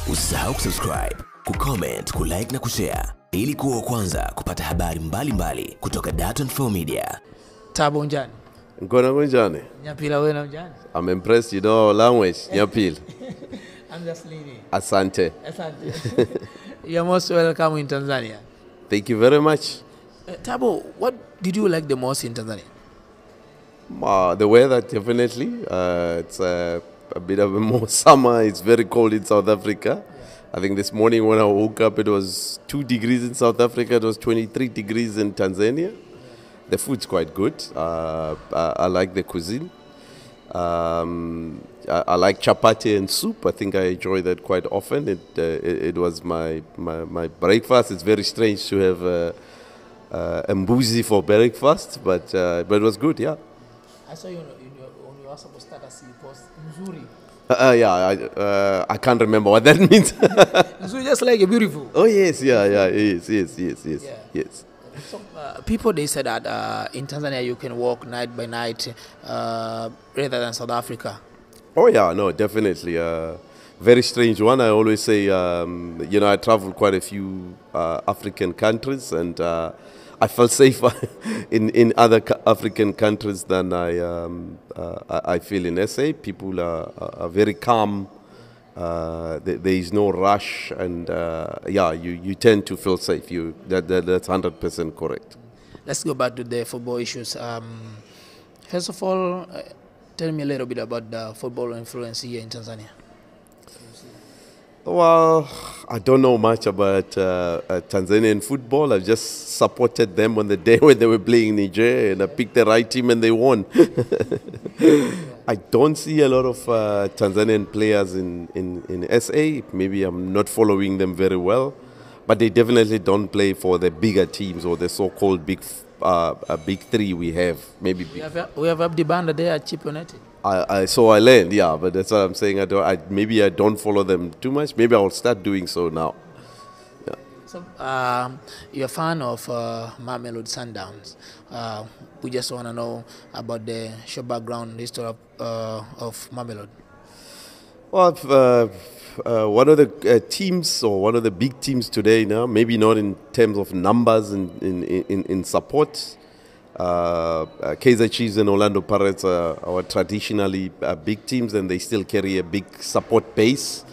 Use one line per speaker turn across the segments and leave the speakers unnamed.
Usisahau kusubscribe, kucomment, kulike na kushare ili kuwa wa kwanza kupata habari mbalimbali kutoka Dar24 Media.
Tabo njani?
Nkona Mjiandae.
Nyapila wewe na Mjiandae?
I'm impressed, you know language, Nyapil.
I'm just leaving.
Asante.
Asante. You're most welcome in Tanzania.
Thank you very much.
Tabo, what did you like the most in Tanzania?
The weather, definitely. It's a bit of a more summer. It's very cold in South Africa. I think this morning when I woke up, it was 2 degrees in South Africa. It was 23 degrees in Tanzania. The food's quite good. I like the cuisine. I like chapati and soup. I think I enjoy that quite often. It was my breakfast. It's very strange to have mbuzi for breakfast, but it was good, yeah.
I saw you on your WhatsApp status, you post Nzuri.
Yeah, I can't remember what that means.
Nzuri, just like a beautiful.
Oh yes, yes.
So, people, they said that in Tanzania you can walk night by night rather than South Africa.
Oh yeah, no, definitely. Very strange one. I always say, I traveled quite a few African countries, and I felt safer in other African countries than I feel in SA. People are very calm. There is no rush, and you tend to feel safe. That's 100% correct.
Let's go back to the football issues. First of all, tell me a little bit about the football influence here in Tanzania.
Well, I don't know much about Tanzanian football. I've just supported them on the day when they were playing Niger, and I picked the right team and they won. I don't see a lot of Tanzanian players in SA. Maybe I'm not following them very well, but they definitely don't play for the bigger teams or the so-called big three we have. Maybe
we have Abdi Banda there at Chip United.
So I learned, yeah, but that's what I'm saying. Maybe I don't follow them too much. Maybe I'll start doing so now. Yeah.
So you're a fan of Mamelod Sundowns. We just want to know about the short background history of Mamelod.
Well, one of the teams, or one of the big teams today now, maybe not in terms of numbers in support. Kaizer Chiefs and Orlando Pirates are traditionally big teams, and they still carry a big support base.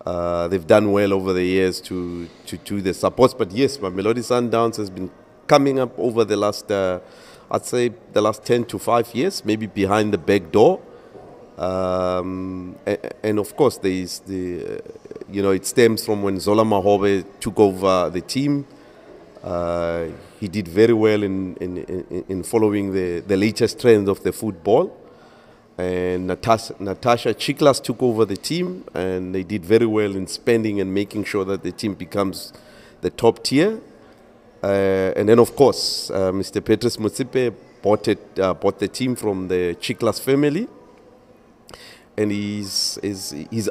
They've done well over the years to the supports, but yes, Mamelodi Sundowns has been coming up over the last, I'd say, the last 10 to 5 years, maybe behind the back door. And of course, there is it stems from when Zola Mahobe took over the team. He did very well in following the latest trends of the football. And Natasha Chiklas took over the team, and they did very well in spending and making sure that the team becomes the top tier. And then, of course, Mr. Petrus Motsepe bought the team from the Chiklas family. And he's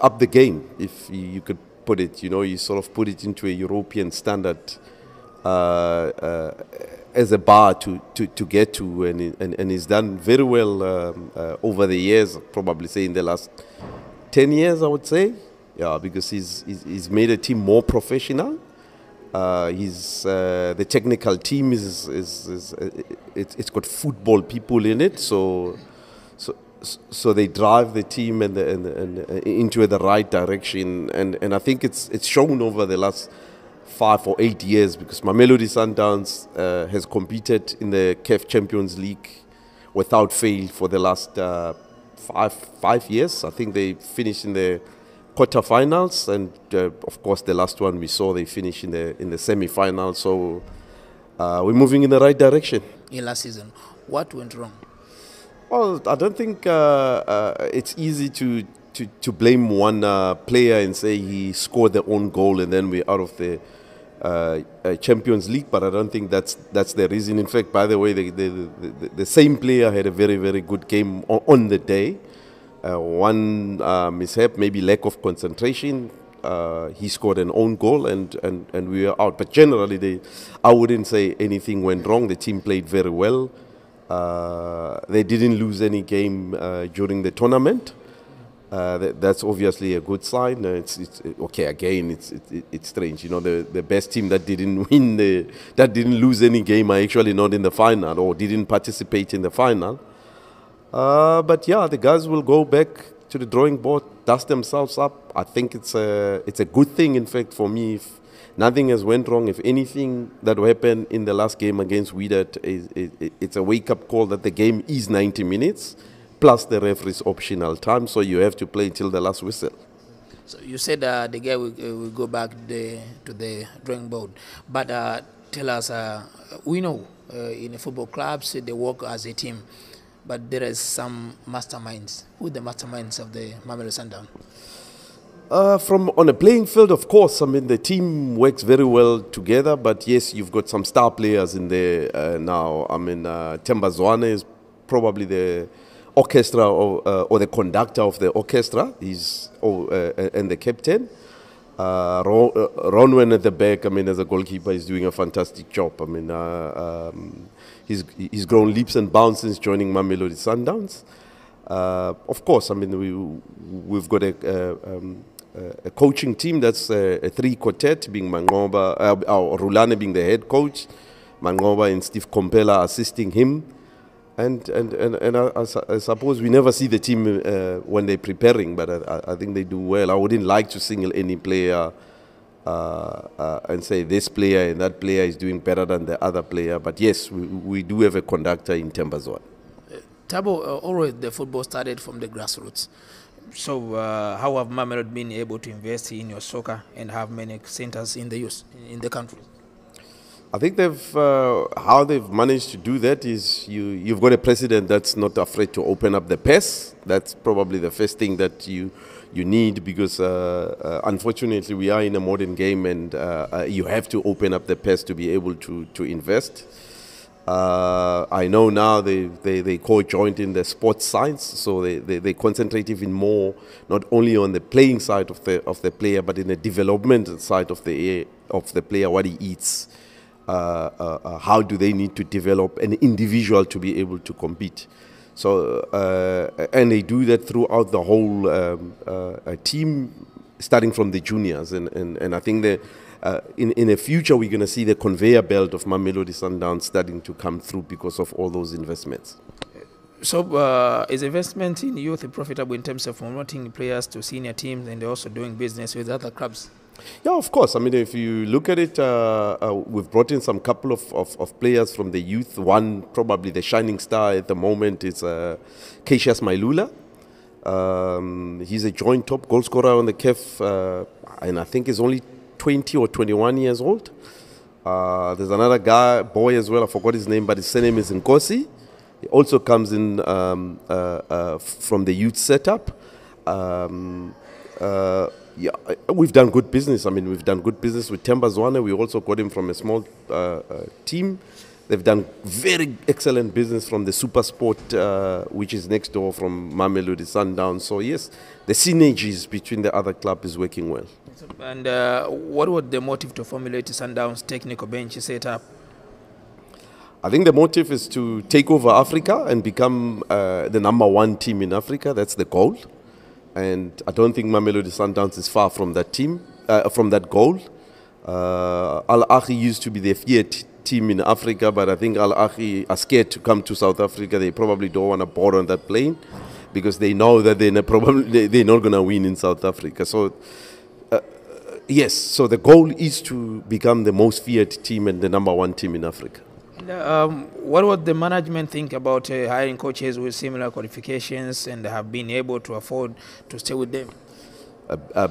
up the game, if you could put it. You sort of put it into a European standard as a bar to get to, and he's done very well over the years. Probably say in the last 10 years, I would say, yeah, because he's made a team more professional. The technical team it's got football people in it, so they drive the team and into the right direction, and I think it's shown over the last 5 or 8 years, because Mamelodi Sundowns has competed in the CAF Champions League without fail for the last 5 years. I think they finished in the quarterfinals, and of course the last one we saw they finished in the semi-finals. So we're moving in the right direction.
In last season, what went wrong?
Well, I don't think it's easy to blame one player and say he scored their own goal and then we're out of the Champions League, but I don't think that's the reason. In fact, by the way, the same player had a very, very good game on the day. One mishap, maybe lack of concentration. He scored an own goal and we were out. But generally, I wouldn't say anything went wrong. The team played very well. They didn't lose any game during the tournament. That's obviously a good sign. It's okay. Again, it's strange. You know, the best team that didn't that didn't lose any game are actually not in the final or didn't participate in the final. But yeah, the guys will go back to the drawing board, dust themselves up. I think it's a good thing. In fact, for me, if nothing has went wrong, if anything that happened in the last game against Wydad, it's a wake-up call that the game is 90 minutes. Plus the referee's optional time, so you have to play until the last whistle.
So you said the guy will go back to the drawing board, but tell us, we know in the football clubs they work as a team, but there is some masterminds. Who are the masterminds of the Mamelod Sundown?
From on a playing field, of course, I mean the team works very well together, but yes, you've got some star players in there now. I mean, Themba Zwane is probably the orchestra or the conductor of the orchestra. He's and the captain. Ronwen at the back, I mean, as a goalkeeper, is doing a fantastic job. I mean, he's grown leaps and bounds since joining Mamelodi Sundowns. Of course, I mean, we've got a coaching team that's a three-quartet, being Mangoba, Rulane being the head coach, Mangoba and Steve Kompela assisting him. And I suppose we never see the team when they're preparing, but I think they do well. I wouldn't like to single any player and say this player and that player is doing better than the other player. But yes, we do have a conductor in Themba Zwane.
Thabo, always the football started from the grassroots. So how have Mamelod been able to invest in your soccer and have many centers in the youth in the country?
I think how they've managed to do that is you've got a president that's not afraid to open up the purse. That's probably the first thing that you need, because unfortunately we are in a modern game and you have to open up the purse to be able to invest. I know now they co-joint in the sports science, so they concentrate even more not only on the playing side of the player, but in the development side of the player, what he eats. How do they need to develop an individual to be able to compete? So, and they do that throughout the whole team, starting from the juniors. And I think that in the future, we're going to see the conveyor belt of Mamelodi Sundowns starting to come through because of all those investments.
So is investment in youth profitable in terms of promoting players to senior teams and also doing business with other clubs?
Yeah, of course. I mean, if you look at it, we've brought in some couple of players from the youth. One, probably the shining star at the moment, is Cassius Mailula. He's a joint top goal scorer on the CAF, and I think he's only 20 or 21 years old. There's another boy as well, I forgot his name, but his surname is Nkosi. He also comes in from the youth setup. Yeah, we've done good business. I mean, we've done good business with Themba Zwane. We also got him from a small team. They've done very excellent business from the Super Sport, which is next door from Mamelodi Sundown. So yes, the synergies between the other club is working well.
And what was the motive to formulate Sundown's technical bench setup?
I think the motive is to take over Africa and become the #1 team in Africa. That's the goal. And I don't think Mamelodi Sundowns is far from that team, from that goal. Al Ahly used to be the feared team in Africa, but I think Al Ahly are scared to come to South Africa. They probably don't want to board on that plane because they know that they're not going to win in South Africa. So, yes, so the goal is to become the most feared team and the #1 team in Africa.
What would the management think about hiring coaches with similar qualifications and have been able to afford to stay with them?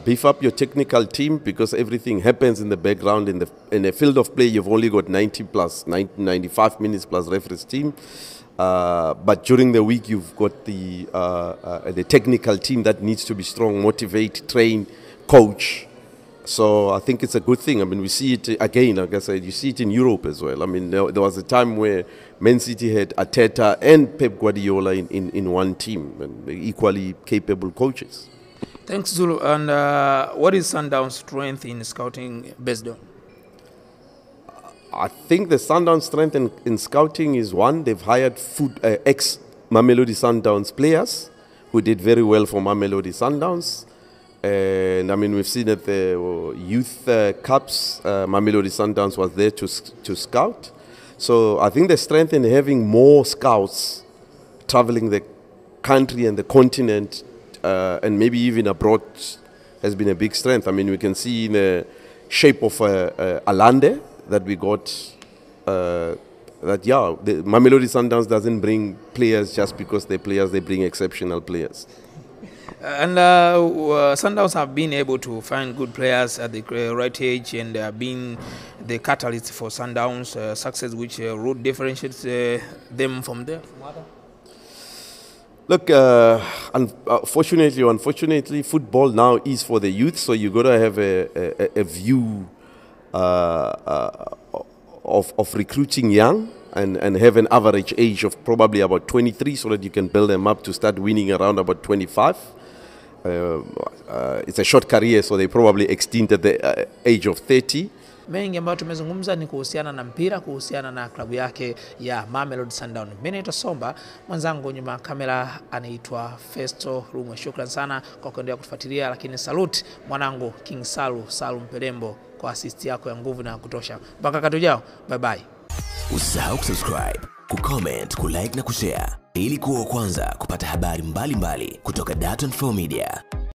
Beef up your technical team, because everything happens in the background. In the field of play, you've only got 95 minutes plus referee's team. But during the week, you've got the technical team that needs to be strong, motivate, train, coach. So I think it's a good thing. I mean, we see it again, like I said, you see it in Europe as well. I mean, there was a time where Man City had Ateta and Pep Guardiola in one team, and equally capable coaches.
Thanks, Zulu. And what is Sundown's strength in scouting based on?
I think the Sundown strength in scouting is, one, they've hired ex-Mamelodi Sundowns players who did very well for Mamelod Sundowns. And I mean, we've seen at the youth cups, Mamelodi Sundowns was there to scout. So I think the strength in having more scouts traveling the country and the continent, and maybe even abroad, has been a big strength. I mean, we can see in the shape of Alande that we got, that the Mamelodi Sundowns doesn't bring players just because they're players, they bring exceptional players.
And Sundowns have been able to find good players at the right age and been the catalyst for Sundowns' success, which route differentiates them from there.
Look, unfortunately, football now is for the youth, so you got to have a view of recruiting young and have an average age of probably about 23 so that you can build them up to start winning around about 25. It's a short career, so they probably extend at the age of 30.
Mengi ambayo tumezungumza ni kuhusiana na mpira, kuhusiana na klabu yake ya Mamelod Sundown. Mimi naitwa Somba, mwanzangu nyuma kamera anaitwa Festo Rumwe. Shukrani sana kwa kuendelea kutufuatilia, lakini salute mwanangu King Salu Mpelembo kwa assist yako ya nguvu na kutosha. Mpaka wakati ujao, bye bye.
Usisahau kusubscribe, kucomment, kulike na kushare ili kuwa wa kwanza kupata habari mbalimbali kutoka Dar24 Media.